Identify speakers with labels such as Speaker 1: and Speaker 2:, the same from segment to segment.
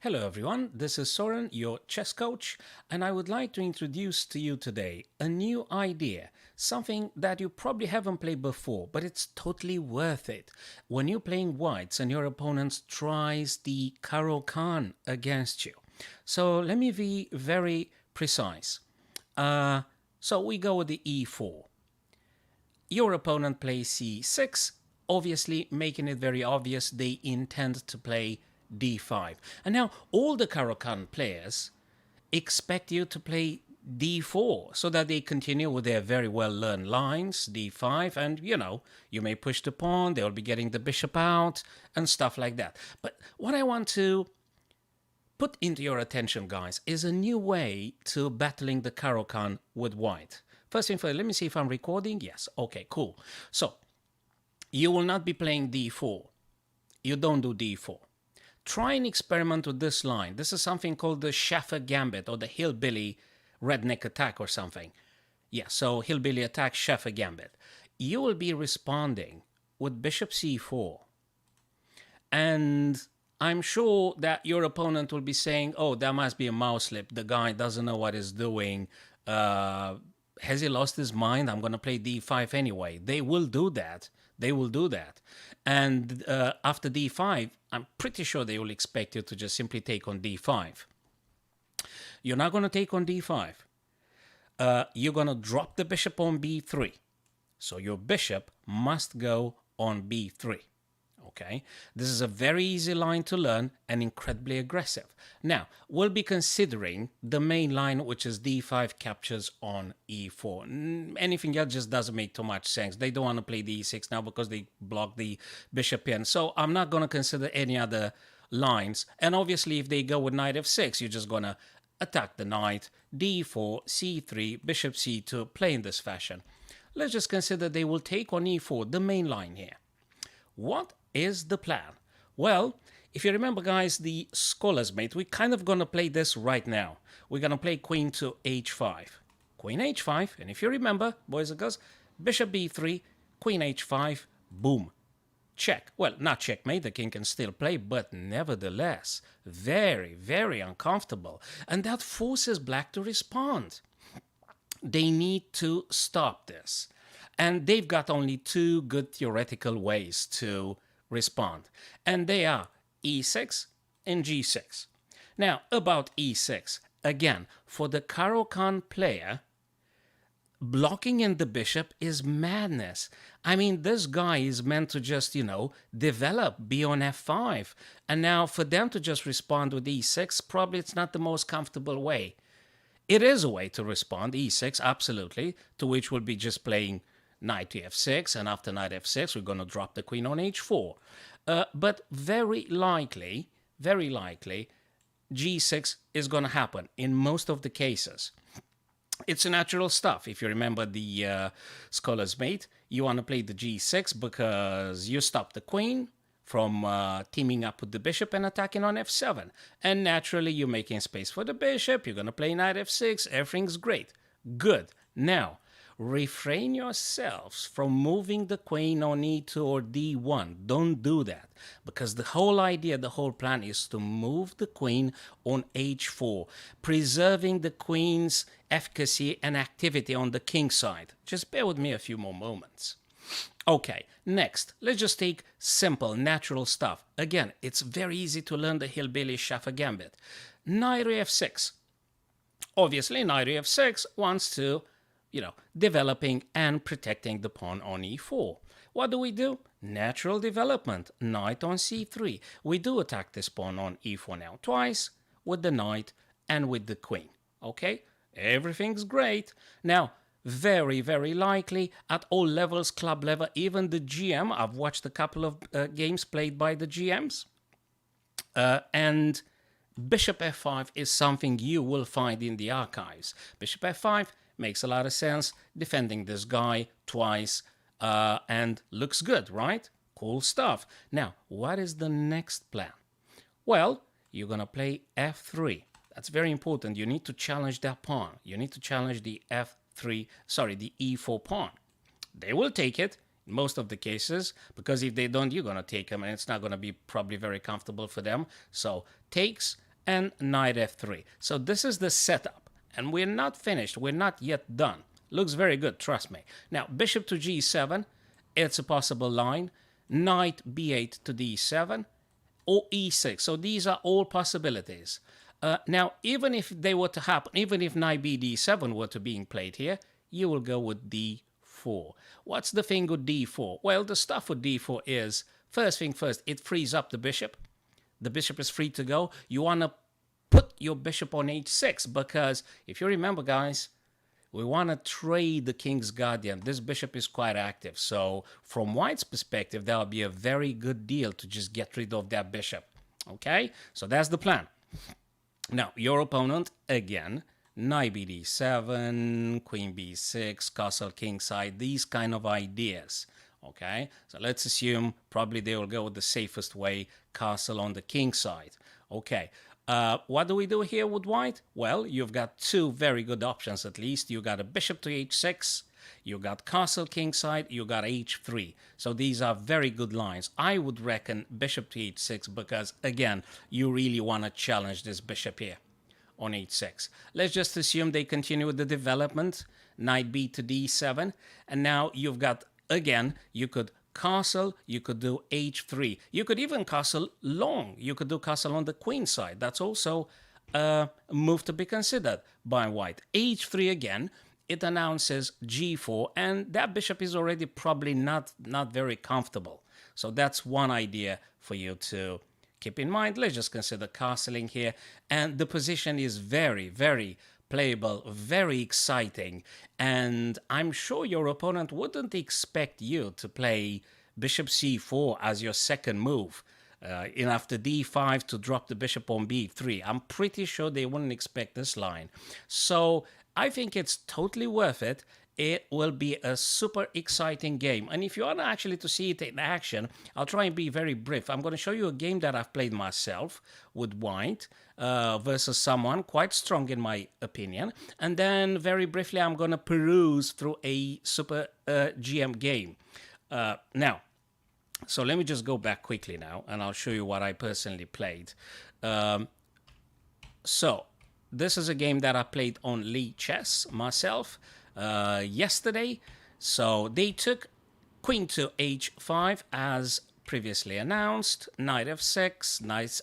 Speaker 1: Hello everyone, this is Soren, your chess coach, and I would like to introduce to you today a new idea, something that you probably haven't played before, but it's totally worth it. When you're playing whites and your opponent tries the Caro-Kann against you. So let me be very precise. So we go with the e4. Your opponent plays c6, obviously making it very obvious they intend to play d5. And now all the Caro-Kann players expect you to play d4 so that they continue with their very well learned lines, d5, and you may push the pawn, they'll be getting the bishop out and stuff like that. But what I want to put into your attention, guys, is a new way to battling the Caro-Kann with white. First thing first, let me see if I'm recording. Yes, okay, cool. So you will not be playing d4. You don't do d4. Try and experiment with this line. This is something called the Schaeffer Gambit or the Hillbilly Redneck Attack or something. Yeah, so Hillbilly Attack, Schaeffer Gambit. You will be responding with bishop c4. And I'm sure that your opponent will be saying, oh, that must be a mouse slip. The guy doesn't know what he's doing. Has he lost his mind? I'm going to play d5 anyway. They will do that. They will do that. And after d5, I'm pretty sure they will expect you to just simply take on d5. You're not going to take on d5. You're going to drop the bishop on b3. So your bishop must go on b3. Okay, this is a very easy line to learn and incredibly aggressive. Now, we'll be considering the main line, which is d5 captures on e4. Anything else just doesn't make too much sense. They don't want to play the e6 now because they block the bishop in. So I'm not going to consider any other lines. And obviously, if they go with knight f6, you're just going to attack the knight, d4, c3, bishop c2, play in this fashion. Let's just consider they will take on e4, the main line here. What is the plan? Well, if you remember, guys, the scholar's mate, we're kind of going to play this right now. We're going to play queen to h5. Queen h5, and if you remember, boys and girls, bishop b3, queen h5, boom. Check. Well, not checkmate, the king can still play, but nevertheless, very, very uncomfortable. And that forces black to respond. They need to stop this. And they've got only two good theoretical ways to respond. And they are e6 and g6. Now, about e6. Again, for the Caro-Kann player, blocking in the bishop is madness. I mean, this guy is meant to just, develop, be on f5. And now for them to just respond with e6, probably it's not the most comfortable way. It is a way to respond, e6, absolutely, to which we'll be just playing knight to f6, and after knight f6, we're going to drop the queen on h4. But very likely, g6 is going to happen in most of the cases. It's natural stuff. If you remember the scholar's mate, you want to play the g6 because you stop the queen from teaming up with the bishop and attacking on f7. And naturally, you're making space for the bishop. You're going to play knight f6. Everything's great. Good. Now, refrain yourselves from moving the queen on e2 or d1. Don't do that, because the whole idea, the whole plan is to move the queen on h4, preserving the queen's efficacy and activity on the king side. Just bear with me a few more moments. Okay, next, let's just take simple, natural stuff. Again, it's very easy to learn the Hillbilly Schaeffer Gambit. Knight f6. Obviously, knight f6 wants to developing and protecting the pawn on e4. What do? Natural development, knight on c3. We do attack this pawn on e4 now twice, with the knight and with the queen. Okay, everything's great. Now, very, very likely at all levels, club level, even the GM, I've watched a couple of games played by the GMs, and bishop f5 is something you will find in the archives. Bishop f5 makes a lot of sense, defending this guy twice, and looks good, right? Cool stuff. Now, what is the next plan? Well, you're going to play f3. That's very important. You need to challenge that pawn. You need to challenge the the e4 pawn. They will take it in most of the cases, because if they don't, you're going to take them, and it's not going to be probably very comfortable for them. So takes and knight f3. So this is the setup, and we're not finished. We're not yet done. Looks very good, trust me. Now, bishop to g7, it's a possible line. Knight b8 to d7, or e6. So these are all possibilities. Now, even if they were to happen, even if knight b d7 were to being played here, you will go with d4. What's the thing with d4? Well, the stuff with d4 is, first thing first, it frees up the bishop. The bishop is free to go. You want to put your bishop on h6 because, if you remember, guys, we want to trade the king's guardian. This bishop is quite active. So from white's perspective, that would be a very good deal to just get rid of that bishop. Okay? So that's the plan. Now, your opponent, again, knight b d7, queen b6, castle kingside, these kind of ideas. Okay? So let's assume probably they will go with the safest way, castle on the king side. Okay. What do we do here with white? Well, you've got two very good options at least. You got a bishop to h6, you got castle kingside, you got h3. So these are very good lines. I would reckon bishop to h6 because, again, you really want to challenge this bishop here on h6. Let's just assume they continue with the development. Knight b to d7. And now you've got, again, you could castle, you could do h3. You could even castle long. You could do castle on the queen side. That's also a move to be considered by white. h3 again, it announces g4, and that bishop is already probably not very comfortable. So that's one idea for you to keep in mind. Let's just consider castling here, and the position is very, very playable, very exciting, and I'm sure your opponent wouldn't expect you to play bishop c4 as your second move. In after d5 to drop the bishop on b3. I'm pretty sure they wouldn't expect this line. So I think it's totally worth it. It will be a super exciting game. And if you want actually to see it in action, I'll try and be very brief. I'm going to show you a game that I've played myself with white versus someone quite strong in my opinion. And then very briefly, I'm going to peruse through a super GM game. Now, so let me just go back quickly now, and I'll show you what I personally played. So this is a game that I played on Lee Chess myself yesterday. So they took queen to h5 as previously announced, knight f6, knight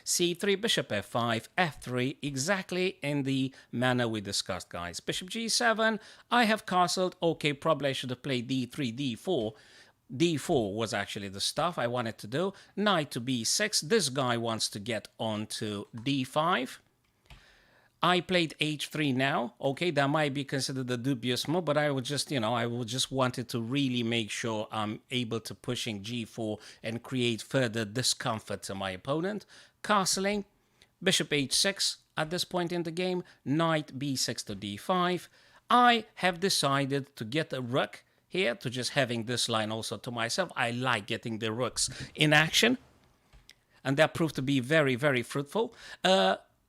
Speaker 1: c3, bishop f5, f3, exactly in the manner we discussed, guys. Bishop g7, I have castled. Okay, probably I should have played d3, d4. d4 was actually the stuff I wanted to do. Knight to b6. This guy wants to get on to d5. I played h3 now. Okay, that might be considered a dubious move, but I would just, I would just wanted to really make sure I'm able to pushing g4 and create further discomfort to my opponent. Castling, bishop h6 at this point in the game. Knight b6 to d5. I have decided to get a rook here, to just having this line also to myself. I like getting the rooks in action, and that proved to be very, very fruitful.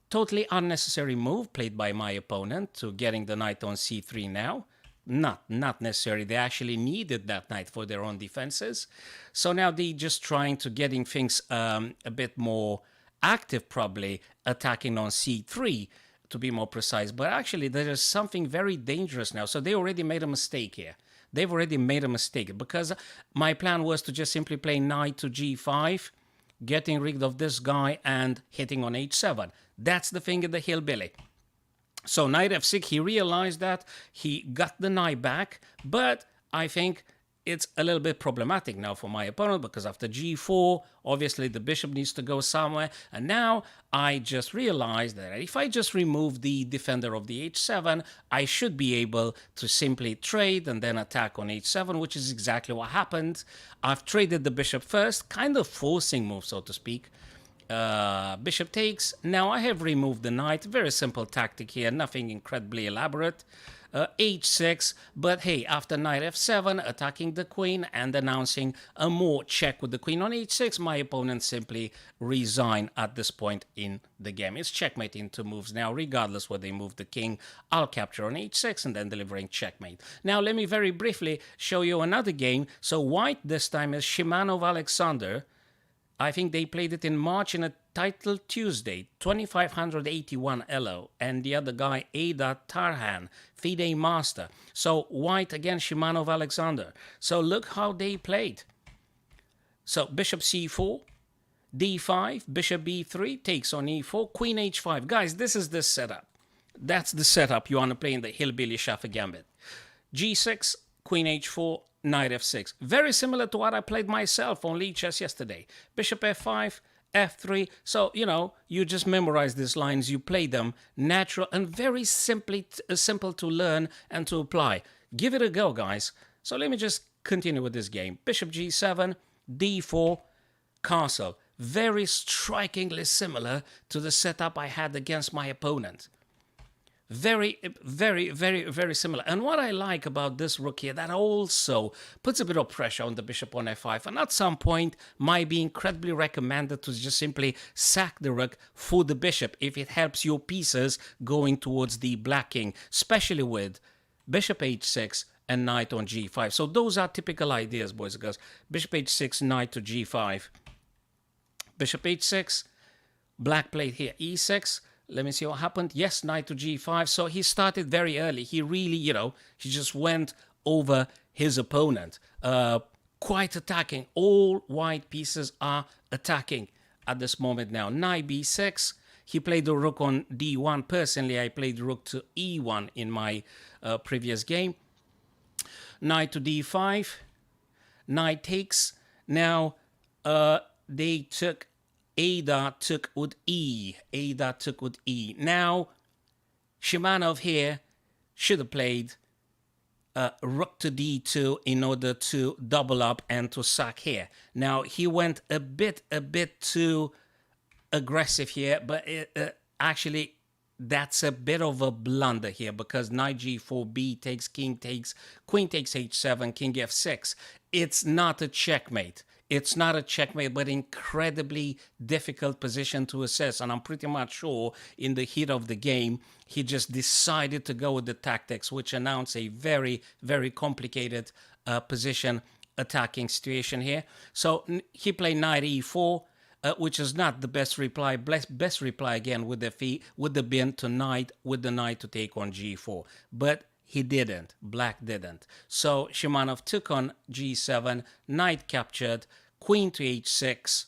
Speaker 1: Totally unnecessary move played by my opponent to getting the knight on c3 now. Not necessary. They actually needed that knight for their own defenses. So now they're just trying to getting things a bit more active, probably attacking on c3 to be more precise. But actually there is something very dangerous now. So they already made a mistake here. They've already made a mistake because my plan was to just simply play knight to g5, getting rid of this guy and hitting on h7. That's the thing in the hillbilly. So knight f6, he realized that, he got the knight back, but I think it's a little bit problematic now for my opponent because after g4, obviously the bishop needs to go somewhere, and now I just realized that if I just remove the defender of the h7, I should be able to simply trade and then attack on h7, which is exactly what happened. I've traded the bishop first, kind of forcing move, so to speak. Bishop takes. Now I have removed the knight. Very simple tactic here, nothing incredibly elaborate. H6, but hey, after knight f7, attacking the queen and announcing a more check with the queen on h6, my opponent simply resign at this point in the game. It's checkmate in 2 moves now, regardless where they move the king. I'll capture on h6 and then delivering checkmate. Now let me very briefly show you another game. So white this time is Shimanov Alexander. I think they played it in March in a Title Tuesday, 2581 Elo, and the other guy, Ada Tarhan, FIDE Master. So white against Shimanov Alexander. So look how they played. So bishop c4, d5, bishop b3, takes on e4, queen h5. Guys, this is the setup. That's the setup you want to play in the Hillbilly Schaeffer Gambit. g6, queen h4, knight f6. Very similar to what I played myself on Lead Chess yesterday. Bishop f5, f3. So, you know, you just memorize these lines, you play them natural and very simple to learn and to apply. Give it a go, guys. So let me just continue with this game. Bishop g7, d4, castle. Very strikingly similar to the setup I had against my opponent. Very similar. And what I like about this rook here, that also puts a bit of pressure on the bishop on f5. And at some point, might be incredibly recommended to just simply sack the rook for the bishop if it helps your pieces going towards the black king, especially with bishop h6 and knight on g5. So those are typical ideas, boys and girls. Bishop h6, knight to g5. Bishop h6, black played here e6. Let me see what happened. Yes, knight to g5. So he started very early. He really, you know, he just went over his opponent. Quite attacking. All white pieces are attacking at this moment now. Knight b6. He played the rook on d1. Personally, I played rook to e1 in my previous game. Knight to d5. Knight takes. Now, they took, Ada took with E. Ada took with E. Now, Shimanov here should have played rook to d2 in order to double up and to sack here. Now, he went a bit too aggressive here, but actually, that's a bit of a blunder here because knight g4, b takes, king takes, queen takes h7, king f6. It's not a checkmate. It's not a checkmate, but incredibly difficult position to assess. And I'm pretty much sure in the heat of the game, he just decided to go with the tactics, which announce a very complicated position attacking situation here. So he played knight e4, which is not the best reply. Best reply again with the bin to knight, with the knight to take on g4. But he didn't. Black didn't. So Shimanov took on g7, knight captured, queen to h6.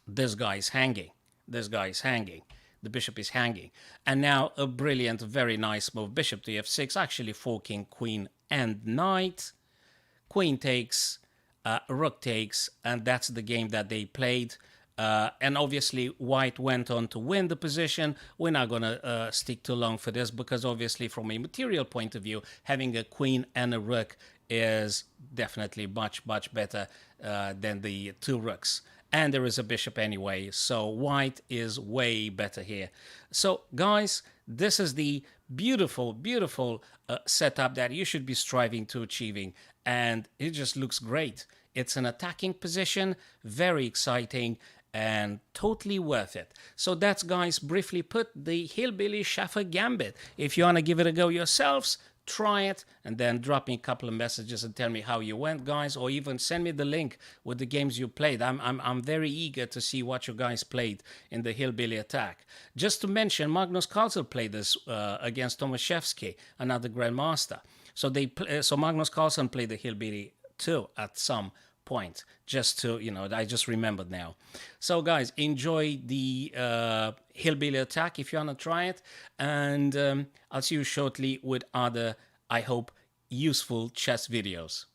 Speaker 1: This guy is hanging. This guy is hanging. The bishop is hanging. And now a brilliant, very nice move. Bishop to f6, actually forking queen and knight. Queen takes, rook takes, and that's the game that they played. And obviously, white went on to win the position. We're not going to stick too long for this because obviously, from a material point of view, having a queen and a rook is definitely much better than the two rooks. And there is a bishop anyway, so white is way better here. So, guys, this is the beautiful setup that you should be striving to achieving. And it just looks great. It's an attacking position, very exciting, and totally worth it. So that's, guys, briefly put, the Hillbilly Schaeffer Gambit. If you want to give it a go yourselves, try it, and then drop me a couple of messages and tell me how you went, guys, or even send me the link with the games you played. I'm very eager to see what you guys played in the Hillbilly Attack. Just to mention, Magnus Carlsen played this against Tomaszewski, another grandmaster. So so Magnus Carlsen played the Hillbilly too at some point, just to, you know, I just remembered now. So guys, enjoy the Hillbilly Attack if you want to try it, and I'll see you shortly with other, I hope, useful chess videos.